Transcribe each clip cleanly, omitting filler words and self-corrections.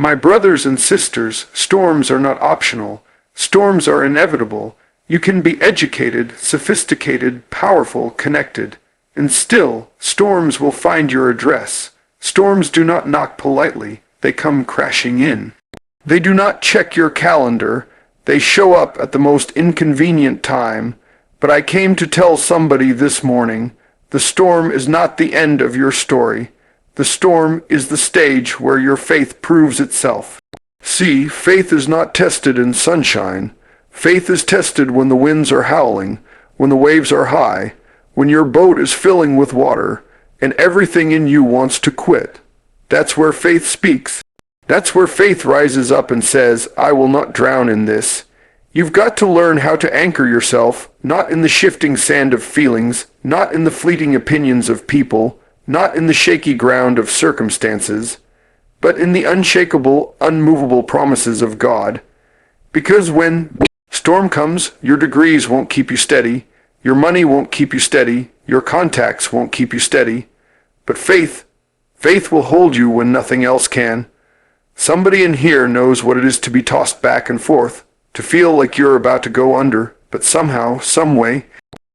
My brothers and sisters, storms are not optional. Storms are inevitable. You can be educated, sophisticated, powerful, connected, and still, storms will find your address. Storms do not knock politely, they come crashing in. They do not check your calendar, they show up at the most inconvenient time. But I came to tell somebody this morning, the storm is not the end of your story. The storm is the stage where your faith proves itself. See, faith is not tested in sunshine. Faith is tested when the winds are howling, when the waves are high, when your boat is filling with water, and everything in you wants to quit. That's where faith speaks. That's where faith rises up and says, I will not drown in this. You've got to learn how to anchor yourself, not in the shifting sand of feelings, not in the fleeting opinions of people, not in the shaky ground of circumstances, but in the unshakable, unmovable promises of God. Because when storm comes, your degrees won't keep you steady, your money won't keep you steady, your contacts won't keep you steady, but faith will hold you when nothing else can. Somebody in here knows what it is to be tossed back and forth, to feel like you're about to go under, but somehow, someway,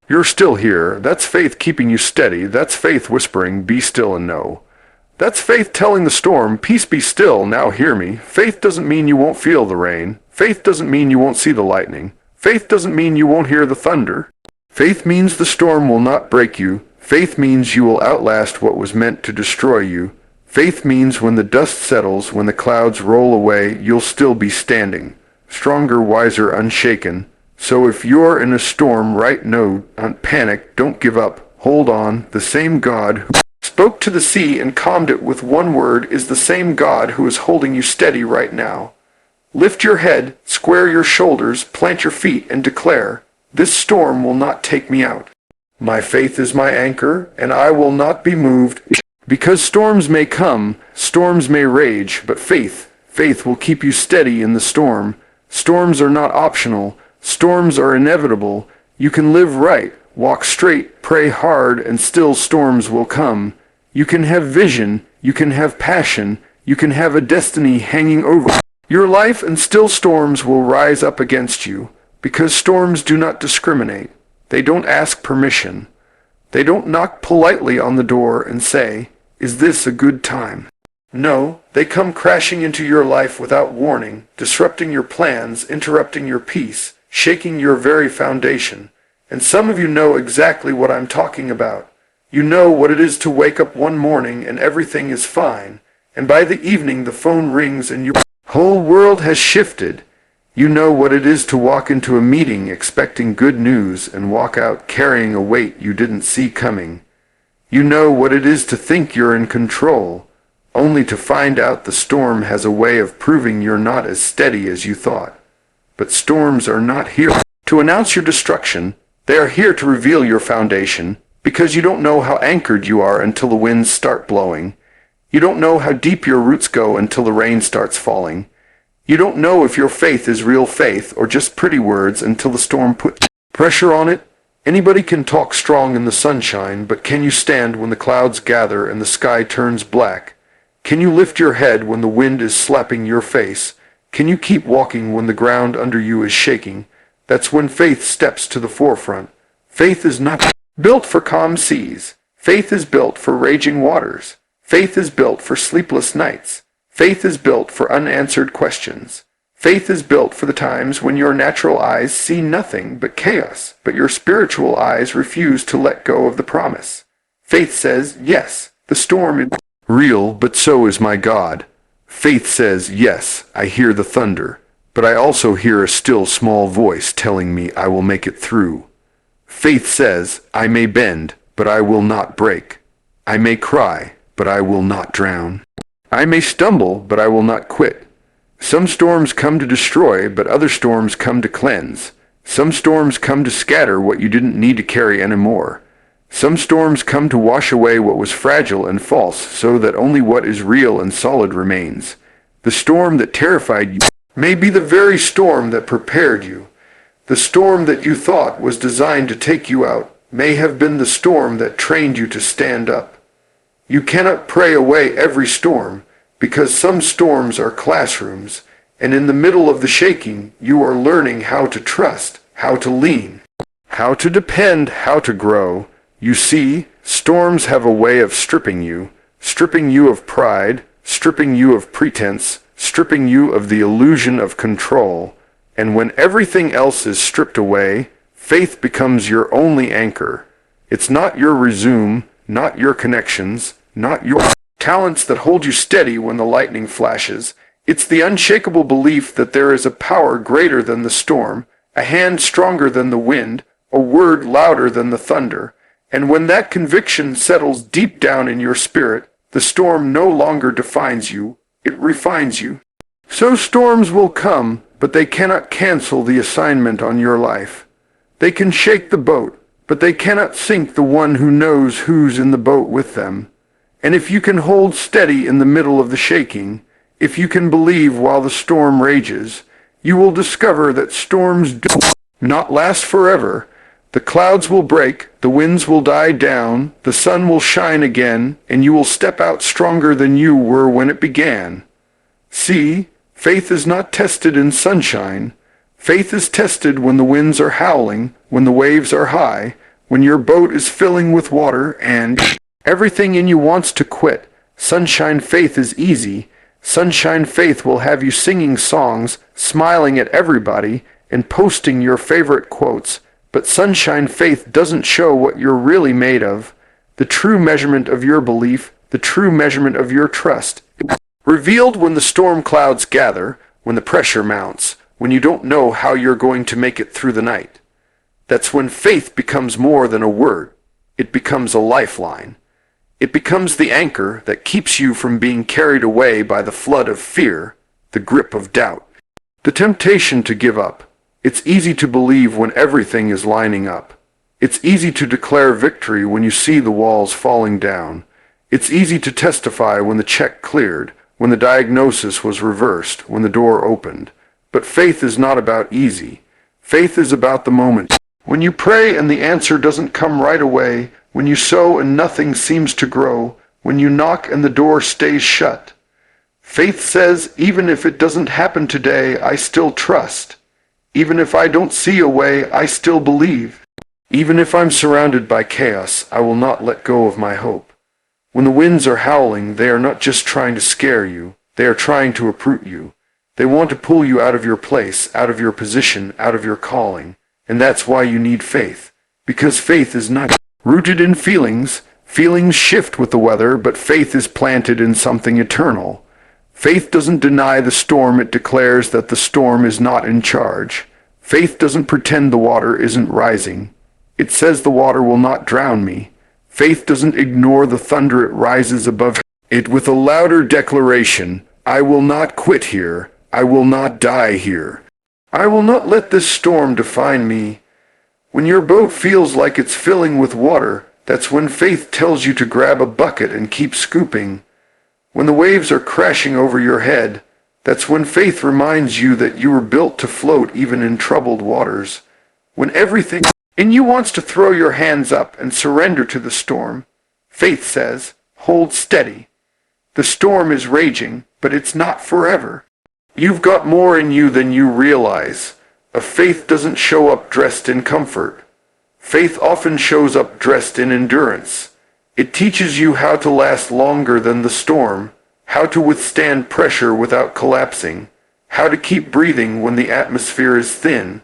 you're still here. That's faith keeping you steady. That's faith whispering, be still and know. That's faith telling the storm, peace be still, now hear me. Faith doesn't mean you won't feel the rain. Faith doesn't mean you won't see the lightning. Faith doesn't mean you won't hear the thunder. Faith means the storm will not break you. Faith means you will outlast what was meant to destroy you. Faith means when the dust settles, when the clouds roll away, you'll still be standing. Stronger, wiser, unshaken. So if you're in a storm right now, don't panic, don't give up, hold on. The same God who spoke to the sea and calmed it with one word is the same God who is holding you steady right now. Lift your head, square your shoulders, plant your feet, and declare, this storm will not take me out. My faith is my anchor, and I will not be moved. Because storms may come, storms may rage, but faith will keep you steady in the storm. Storms are not optional. Storms are inevitable. You can live right, walk straight, pray hard, and still storms will come. You can have vision, you can have passion, you can have a destiny hanging over your life, and still storms will rise up against you. Because storms do not discriminate. They don't ask permission. They don't knock politely on the door and say, is this a good time? No, they come crashing into your life without warning, disrupting your plans, interrupting your peace, shaking your very foundation. And some of you know exactly what I'm talking about. You know what it is to wake up one morning and everything is fine, and by the evening the phone rings and your whole world has shifted. You know what it is to walk into a meeting expecting good news and walk out carrying a weight you didn't see coming. You know what it is to think you're in control, only to find out the storm has a way of proving you're not as steady as you thought. But storms are not here to announce your destruction. They are here to reveal your foundation, because you don't know how anchored you are until the winds start blowing. You don't know how deep your roots go until the rain starts falling. You don't know if your faith is real faith or just pretty words until the storm puts pressure on it. Anybody can talk strong in the sunshine, but can you stand when the clouds gather and the sky turns black? Can you lift your head when the wind is slapping your face? Can you keep walking when the ground under you is shaking? That's when faith steps to the forefront. Faith is not built for calm seas. Faith is built for raging waters. Faith is built for sleepless nights. Faith is built for unanswered questions. Faith is built for the times when your natural eyes see nothing but chaos, but your spiritual eyes refuse to let go of the promise. Faith says, yes, the storm is real, but so is my God. Faith says, yes, I hear the thunder, but I also hear a still small voice telling me I will make it through. Faith says, I may bend, but I will not break. I may cry, but I will not drown. I may stumble, but I will not quit. Some storms come to destroy, but other storms come to cleanse. Some storms come to scatter what you didn't need to carry anymore. Some storms come to wash away what was fragile and false, so that only what is real and solid remains. The storm that terrified you may be the very storm that prepared you. The storm that you thought was designed to take you out may have been the storm that trained you to stand up. You cannot pray away every storm. because some storms are classrooms, and in the middle of the shaking, you are learning how to trust, how to lean, how to depend, how to grow. You see, storms have a way of stripping you of pride, stripping you of pretense, stripping you of the illusion of control. And when everything else is stripped away, faith becomes your only anchor. It's not your resume, not your connections, not your talents that hold you steady when the lightning flashes. It's the unshakable belief that there is a power greater than the storm, a hand stronger than the wind, a word louder than the thunder. And when that conviction settles deep down in your spirit, the storm no longer defines you, it refines you. So storms will come, but they cannot cancel the assignment on your life. They can shake the boat, but they cannot sink the one who knows who's in the boat with them. And if you can hold steady in the middle of the shaking, if you can believe while the storm rages, you will discover that storms do not last forever. The clouds will break, the winds will die down, the sun will shine again, and you will step out stronger than you were when it began. See, faith is not tested in sunshine. Faith is tested when the winds are howling, when the waves are high, when your boat is filling with water and everything in you wants to quit. Sunshine faith is easy. Sunshine faith will have you singing songs, smiling at everybody, and posting your favorite quotes. But sunshine faith doesn't show what you're really made of, the true measurement of your belief, the true measurement of your trust. Revealed when the storm clouds gather, when the pressure mounts, when you don't know how you're going to make it through the night. That's when faith becomes more than a word. It becomes a lifeline. It becomes the anchor that keeps you from being carried away by the flood of fear, the grip of doubt, the temptation to give up. It's easy to believe when everything is lining up. It's easy to declare victory when you see the walls falling down. It's easy to testify when the check cleared, when the diagnosis was reversed, when the door opened. But faith is not about easy. Faith is about the moment. When you pray and the answer doesn't come right away, when you sow and nothing seems to grow, when you knock and the door stays shut. Faith says, even if it doesn't happen today, I still trust. Even if I don't see a way, I still believe. Even if I'm surrounded by chaos, I will not let go of my hope. When the winds are howling, they are not just trying to scare you, they are trying to uproot you. They want to pull you out of your place, out of your position, out of your calling. And that's why you need faith. Because faith is not rooted in feelings. Feelings shift with the weather, but faith is planted in something eternal. Faith doesn't deny the storm, it declares that the storm is not in charge. Faith doesn't pretend the water isn't rising. It says the water will not drown me. Faith doesn't ignore the thunder, it rises above it with a louder declaration. I will not quit here. I will not die here. I will not let this storm define me. When your boat feels like it's filling with water, that's when faith tells you to grab a bucket and keep scooping. When the waves are crashing over your head, that's when faith reminds you that you were built to float even in troubled waters. When everything in you wants to throw your hands up and surrender to the storm, faith says, hold steady. The storm is raging, but it's not forever. You've got more in you than you realize. A faith doesn't show up dressed in comfort. Faith often shows up dressed in endurance. It teaches you how to last longer than the storm, how to withstand pressure without collapsing, how to keep breathing when the atmosphere is thin.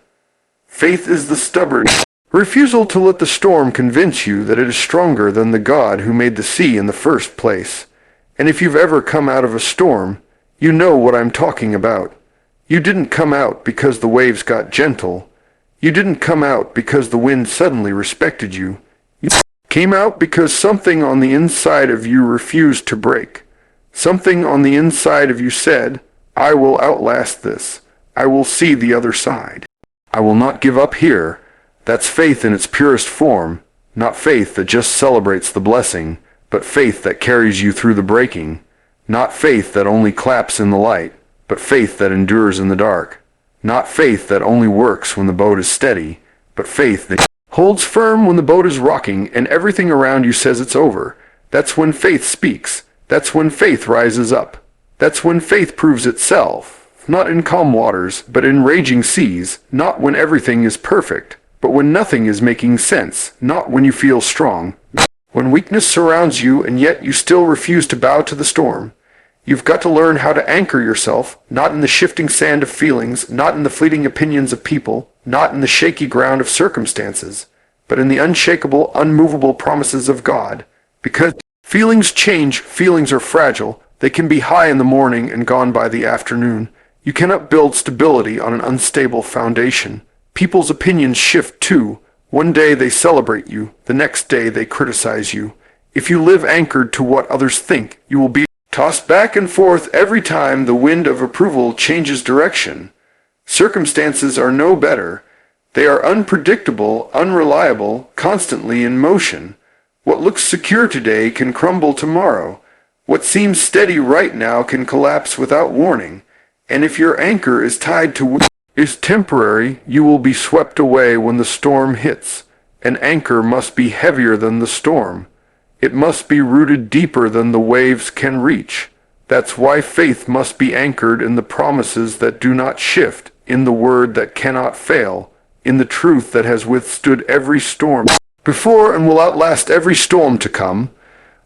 Faith is the stubborn refusal to let the storm convince you that it is stronger than the God who made the sea in the first place. And if you've ever come out of a storm, you know what I'm talking about. You didn't come out because the waves got gentle. You didn't come out because the wind suddenly respected you. You came out because something on the inside of you refused to break. Something on the inside of you said, I will outlast this. I will see the other side. I will not give up here. That's faith in its purest form, not faith that just celebrates the blessing, but faith that carries you through the breaking. Not faith that only claps in the light, but faith that endures in the dark. Not faith that only works when the boat is steady, but faith that holds firm when the boat is rocking and everything around you says it's over. That's when faith speaks. That's when faith rises up. That's when faith proves itself, not in calm waters, but in raging seas, not when everything is perfect, but when nothing is making sense, not when you feel strong. When weakness surrounds you and yet you still refuse to bow to the storm, you've got to learn how to anchor yourself, not in the shifting sand of feelings, not in the fleeting opinions of people, not in the shaky ground of circumstances, but in the unshakable, unmovable promises of God. Because feelings change, feelings are fragile, they can be high in the morning and gone by the afternoon. You cannot build stability on an unstable foundation. People's opinions shift too. One day they celebrate you, the next day they criticize you. If you live anchored to what others think, you will be tossed back and forth every time the wind of approval changes direction. Circumstances are no better. They are unpredictable, unreliable, constantly in motion. What looks secure today can crumble tomorrow. What seems steady right now can collapse without warning. And if your anchor is tied to is temporary, you will be swept away when the storm hits. An anchor must be heavier than the storm. It must be rooted deeper than the waves can reach. That's why faith must be anchored in the promises that do not shift, in the word that cannot fail, in the truth that has withstood every storm before and will outlast every storm to come.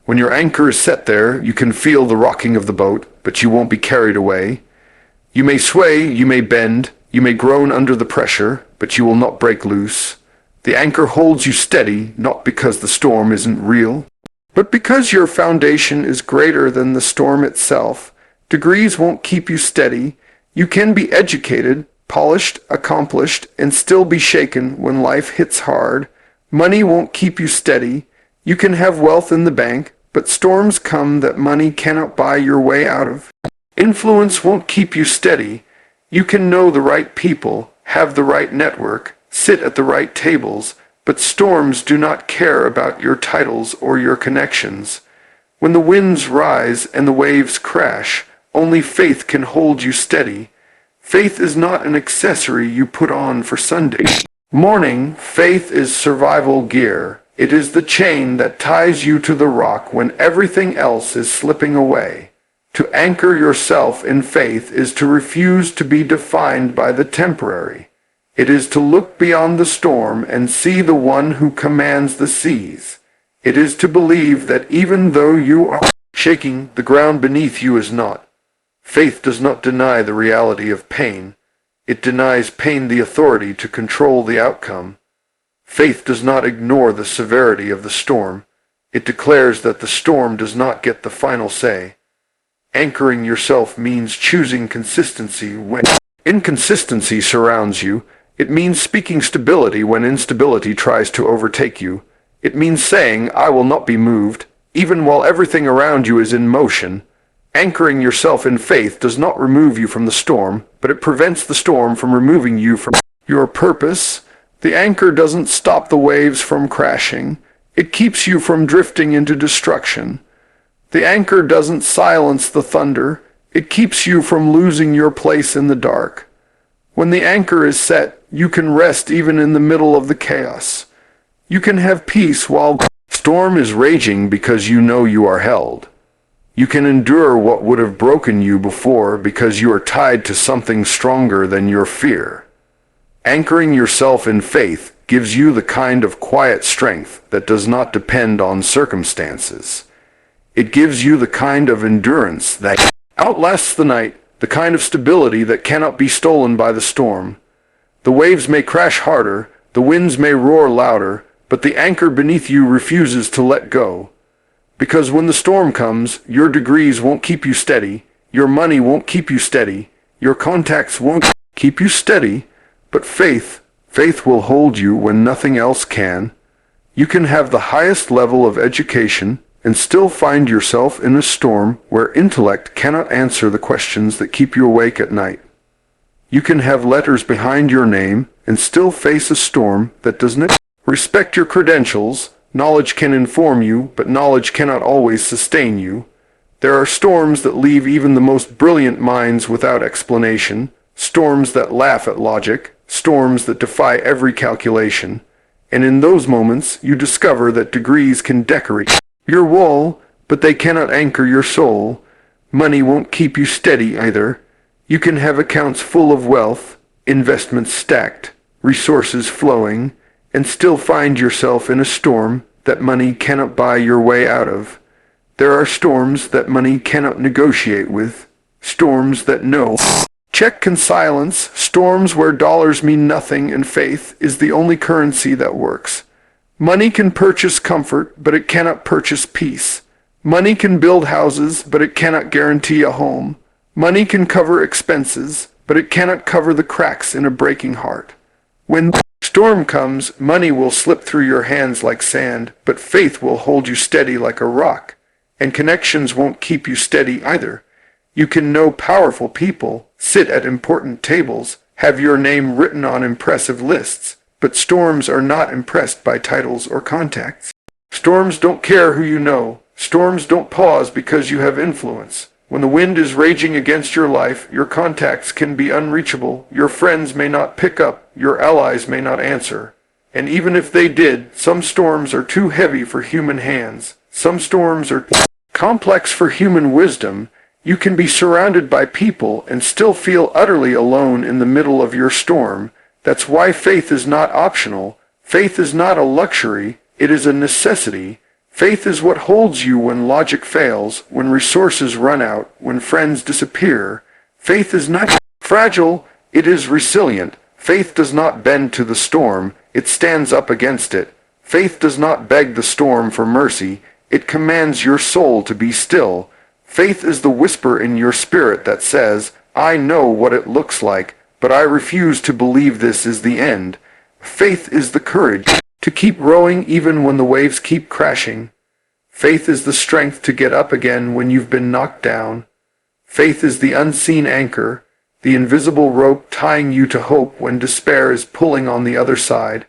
When your anchor is set there, you can feel the rocking of the boat, but you won't be carried away. You may sway, you may bend, you may groan under the pressure, but you will not break loose. The anchor holds you steady, not because the storm isn't real, but because your foundation is greater than the storm itself. Degrees won't keep you steady. You can be educated, polished, accomplished, and still be shaken when life hits hard. Money won't keep you steady. You can have wealth in the bank, but storms come that money cannot buy your way out of. Influence won't keep you steady. You can know the right people, have the right network, sit at the right tables, but storms do not care about your titles or your connections. When the winds rise and the waves crash, only faith can hold you steady. Faith is not an accessory you put on for Sunday morning. Faith is survival gear. It is the chain that ties you to the rock when everything else is slipping away. To anchor yourself in faith is to refuse to be defined by the temporary. It is to look beyond the storm and see the one who commands the seas. It is to believe that even though you are shaking, the ground beneath you is not. Faith does not deny the reality of pain. It denies pain the authority to control the outcome. Faith does not ignore the severity of the storm. It declares that the storm does not get the final say. Anchoring yourself means choosing consistency when inconsistency surrounds you. It means speaking stability when instability tries to overtake you. It means saying, "I will not be moved," even while everything around you is in motion. Anchoring yourself in faith does not remove you from the storm, but it prevents the storm from removing you from your purpose. The anchor doesn't stop the waves from crashing. It keeps you from drifting into destruction. The anchor doesn't silence the thunder. It keeps you from losing your place in the dark. When the anchor is set, you can rest even in the middle of the chaos. You can have peace while the storm is raging because you know you are held. You can endure what would have broken you before because you are tied to something stronger than your fear. Anchoring yourself in faith gives you the kind of quiet strength that does not depend on circumstances. It gives you the kind of endurance that outlasts the night, the kind of stability that cannot be stolen by the storm. The waves may crash harder, the winds may roar louder, but the anchor beneath you refuses to let go. Because when the storm comes, your degrees won't keep you steady, your money won't keep you steady, your contacts won't keep you steady, but faith will hold you when nothing else can. You can have the highest level of education and still find yourself in a storm where intellect cannot answer the questions that keep you awake at night. You can have letters behind your name and still face a storm that does not respect your credentials. Knowledge can inform you, but knowledge cannot always sustain you. There are storms that leave even the most brilliant minds without explanation, storms that laugh at logic, storms that defy every calculation. And in those moments, you discover that degrees can decorate your wall, but they cannot anchor your soul. Money won't keep you steady either. You can have accounts full of wealth, investments stacked, resources flowing, and still find yourself in a storm that money cannot buy your way out of. There are storms that money cannot negotiate with, storms that no check can silence, storms where dollars mean nothing and faith is the only currency that works. Money can purchase comfort, but it cannot purchase peace. Money can build houses, but it cannot guarantee a home. Money can cover expenses, but it cannot cover the cracks in a breaking heart. When the storm comes, money will slip through your hands like sand, but faith will hold you steady like a rock. And connections won't keep you steady either. You can know powerful people, sit at important tables, have your name written on impressive lists, but storms are not impressed by titles or contacts. Storms don't care who you know. Storms don't pause because you have influence. When the wind is raging against your life, your contacts can be unreachable, your friends may not pick up, your allies may not answer. And even if they did, some storms are too heavy for human hands. Some storms are too complex for human wisdom. You can be surrounded by people and still feel utterly alone in the middle of your storm. That's why faith is not optional. Faith is not a luxury, it is a necessity. Faith is what holds you when logic fails, when resources run out, when friends disappear. Faith is not fragile, it is resilient. Faith does not bend to the storm, it stands up against it. Faith does not beg the storm for mercy, it commands your soul to be still. Faith is the whisper in your spirit that says, I know what it looks like, but I refuse to believe this is the end. Faith is the courage to keep rowing even when the waves keep crashing. Faith is the strength to get up again when you've been knocked down. Faith is the unseen anchor, the invisible rope tying you to hope when despair is pulling on the other side.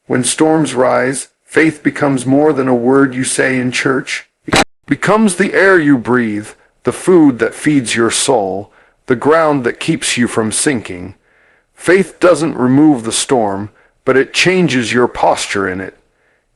When storms rise, faith becomes more than a word you say in church. It becomes the air you breathe, the food that feeds your soul, the ground that keeps you from sinking. Faith doesn't remove the storm, but it changes your posture in it.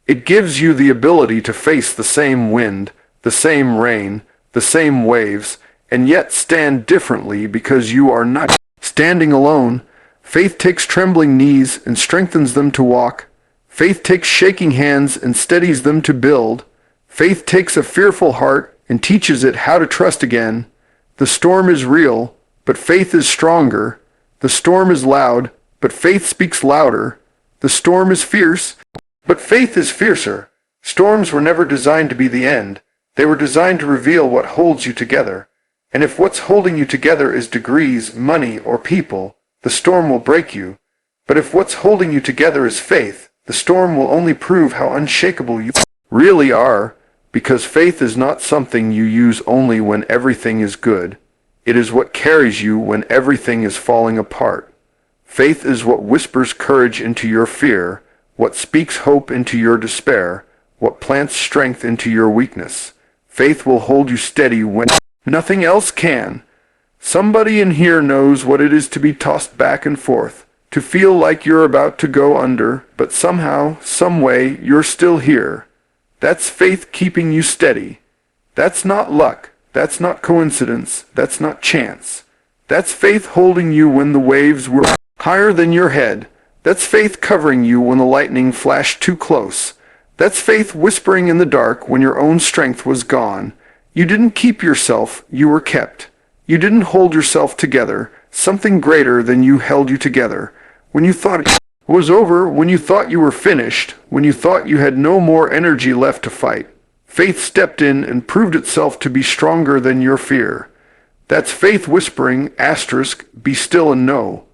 It gives you the ability to face the same wind, the same rain, the same waves, and yet stand differently because you are not standing alone. Faith takes trembling knees and strengthens them to walk. Faith takes shaking hands and steadies them to build. Faith takes a fearful heart and teaches it how to trust again. The storm is real, but faith is stronger. The storm is loud, but faith speaks louder. The storm is fierce, but faith is fiercer. Storms were never designed to be the end. They were designed to reveal what holds you together. And if what's holding you together is degrees, money, or people, the storm will break you. But if what's holding you together is faith, the storm will only prove how unshakable you really are, because faith is not something you use only when everything is good. It is what carries you when everything is falling apart. Faith is what whispers courage into your fear, what speaks hope into your despair, what plants strength into your weakness. Faith will hold you steady when nothing else can. Somebody in here knows what it is to be tossed back and forth, to feel like you're about to go under, but somehow, some way, you're still here. That's faith keeping you steady. That's not luck. That's not coincidence. That's not chance. That's faith holding you when the waves were higher than your head. That's faith covering you when the lightning flashed too close. That's faith whispering in the dark when your own strength was gone. You didn't keep yourself, you were kept. You didn't hold yourself together. Something greater than you held you together. When you thought it was over, when you thought you were finished, when you thought you had no more energy left to fight, faith stepped in and proved itself to be stronger than your fear. That's faith whispering, asterisk, be still and know.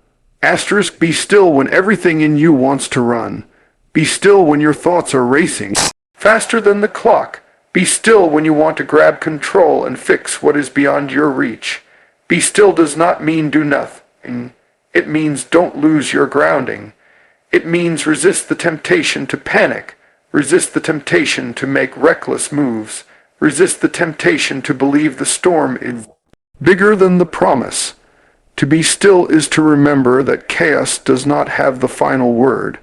Asterisk, be still when everything in you wants to run. Be still when your thoughts are racing faster than the clock. Be still when you want to grab control and fix what is beyond your reach. Be still does not mean do nothing. It means don't lose your grounding. It means resist the temptation to panic. Resist the temptation to make reckless moves. Resist the temptation to believe the storm is bigger than the promise. To be still is to remember that chaos does not have the final word.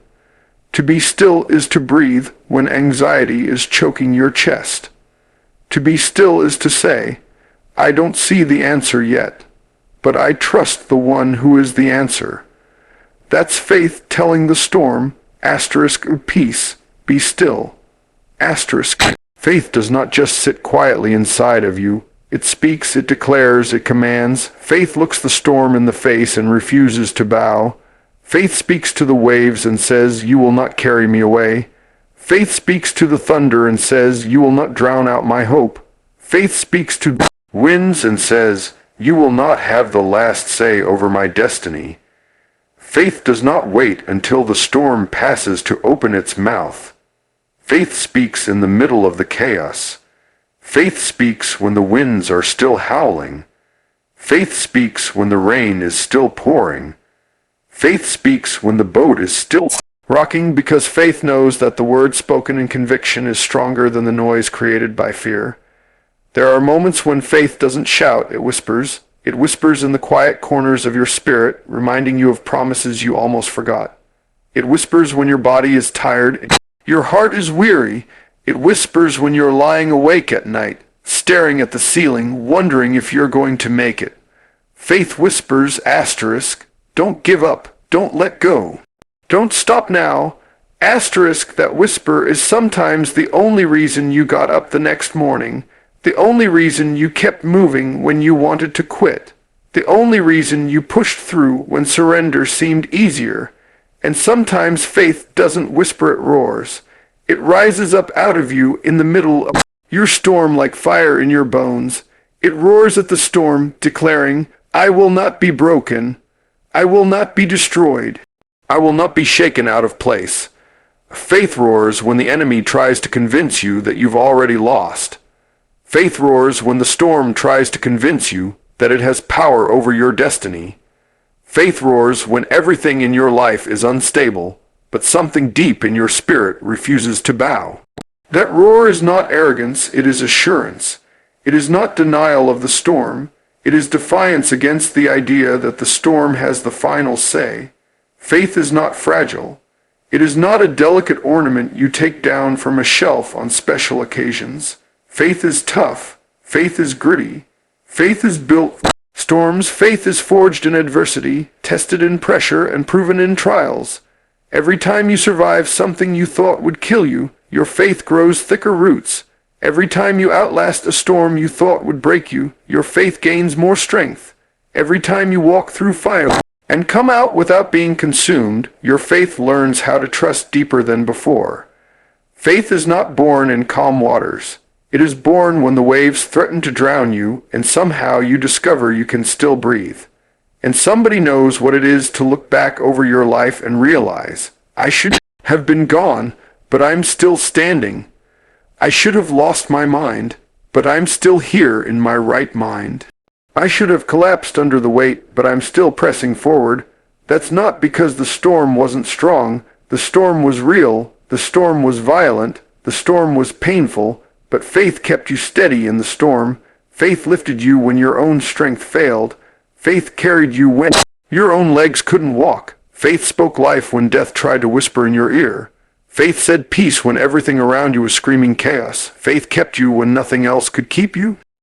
To be still is to breathe when anxiety is choking your chest. To be still is to say, I don't see the answer yet, but I trust the one who is the answer. That's faith telling the storm, asterisk, peace, be still, asterisk. Faith does not just sit quietly inside of you. It speaks, it declares, it commands. Faith looks the storm in the face and refuses to bow. Faith speaks to the waves and says, "You will not carry me away." Faith speaks to the thunder and says, "You will not drown out my hope." Faith speaks to winds and says, "You will not have the last say over my destiny." Faith does not wait until the storm passes to open its mouth. Faith speaks in the middle of the chaos. Faith speaks when the winds are still howling. Faith speaks when the rain is still pouring. Faith speaks when the boat is still rocking, because faith knows that the word spoken in conviction is stronger than the noise created by fear. There are moments when faith doesn't shout, it whispers. It whispers in the quiet corners of your spirit, reminding you of promises you almost forgot. It whispers when your body is tired, your heart is weary. It whispers when you're lying awake at night, staring at the ceiling, wondering if you're going to make it. Faith whispers, asterisk, don't give up, don't let go. Don't stop now. Asterisk, that whisper is sometimes the only reason you got up the next morning, the only reason you kept moving when you wanted to quit, the only reason you pushed through when surrender seemed easier. And sometimes faith doesn't whisper, it roars. It rises up out of you in the middle of your storm like fire in your bones. It roars at the storm, declaring, "I will not be broken. I will not be destroyed. I will not be shaken out of place." Faith roars when the enemy tries to convince you that you've already lost. Faith roars when the storm tries to convince you that it has power over your destiny. Faith roars when everything in your life is unstable, but something deep in your spirit refuses to bow. That roar is not arrogance, it is assurance. It is not denial of the storm. It is defiance against the idea that the storm has the final say. Faith is not fragile. It is not a delicate ornament you take down from a shelf on special occasions. Faith is tough. Faith is gritty. Faith is built for storms. Faith is forged in adversity, tested in pressure, and proven in trials. Every time you survive something you thought would kill you, your faith grows thicker roots. Every time you outlast a storm you thought would break you, your faith gains more strength. Every time you walk through fire and come out without being consumed, your faith learns how to trust deeper than before. Faith is not born in calm waters. It is born when the waves threaten to drown you, and somehow you discover you can still breathe. And somebody knows what it is to look back over your life and realize, I should have been gone, but I'm still standing. I should have lost my mind, but I'm still here in my right mind. I should have collapsed under the weight, but I'm still pressing forward. That's not because the storm wasn't strong. The storm was real. The storm was violent. The storm was painful, but faith kept you steady in the storm. Faith lifted you when your own strength failed. Faith carried you when your own legs couldn't walk. Faith spoke life when death tried to whisper in your ear. Faith said peace when everything around you was screaming chaos. Faith kept you when nothing else could keep you.